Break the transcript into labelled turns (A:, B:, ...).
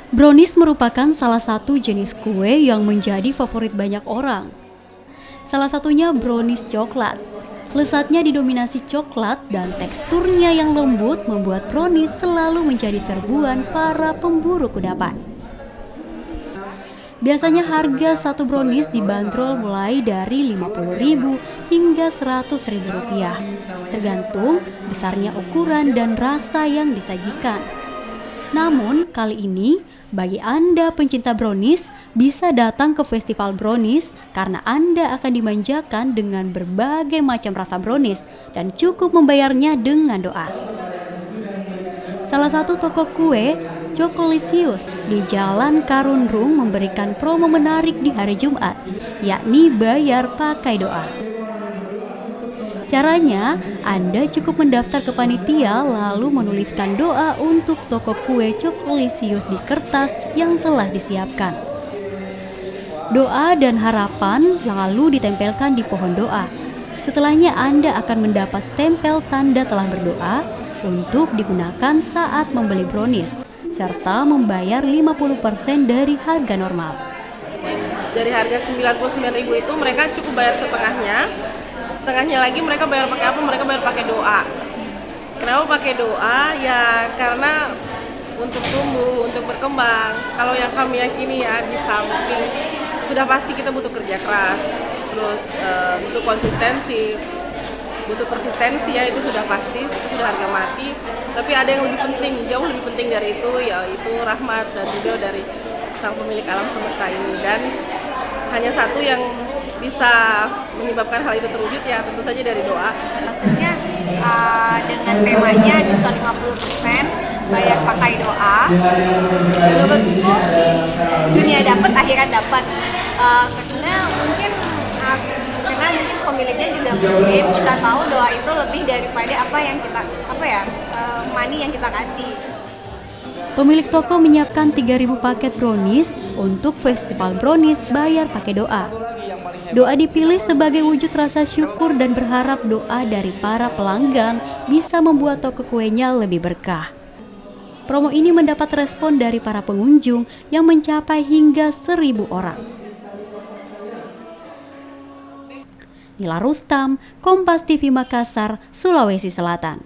A: Brownies merupakan salah satu jenis kue yang menjadi favorit banyak orang. Salah satunya brownies coklat. Lezatnya didominasi coklat dan teksturnya yang lembut membuat brownies selalu menjadi serbuan para pemburu kudapan. Biasanya harga satu brownies dibanderol mulai dari Rp50.000 hingga Rp100.000, tergantung besarnya ukuran dan rasa yang disajikan. Namun kali ini, bagi Anda pencinta brownies, bisa datang ke Festival Brownies karena Anda akan dimanjakan dengan berbagai macam rasa brownies dan cukup membayarnya dengan doa. Salah satu toko kue, Chocolisius di Jalan Karundrung memberikan promo menarik di hari Jumat, yakni bayar pakai doa. Caranya, Anda cukup mendaftar ke panitia lalu menuliskan doa untuk toko kue Chocolisius di kertas yang telah disiapkan. Doa dan harapan lalu ditempelkan di pohon doa. Setelahnya Anda akan mendapat stempel tanda telah berdoa untuk digunakan saat membeli brownies, serta membayar 50% dari harga normal.
B: Dari harga Rp99.000 itu mereka cukup bayar setengahnya. Setengahnya lagi mereka bayar pakai apa? Mereka bayar pakai doa. Kenapa pakai doa? Ya karena untuk tumbuh, untuk berkembang. Kalau yang kami yakini ya, di samping sudah pasti kita butuh kerja keras, terus butuh konsistensi, butuh persistensi, ya itu sudah pasti, itu sudah harga mati. Tapi ada yang lebih penting, jauh lebih penting dari itu, yaitu rahmat dan ridho dari sang pemilik alam semesta ini. Dan hanya satu yang bisa menyebabkan hal itu terwujud, ya tentu saja dari doa.
C: Maksudnya dengan temanya diskon 50%, bayar pakai doa. Menurutku dunia dapat, akhirat dapat. Karena mungkin pemiliknya juga muslim, kita tahu doa itu lebih daripada apa yang kita money yang kita kasih.
A: Pemilik toko menyiapkan 3.000 paket brownies untuk Festival Brownies bayar pakai doa. Doa dipilih sebagai wujud rasa syukur dan berharap doa dari para pelanggan bisa membuat toko kuenya lebih berkah. Promo ini mendapat respon dari para pengunjung yang mencapai hingga 1.000 orang. Nila Rustam, Kompas TV Makassar, Sulawesi Selatan.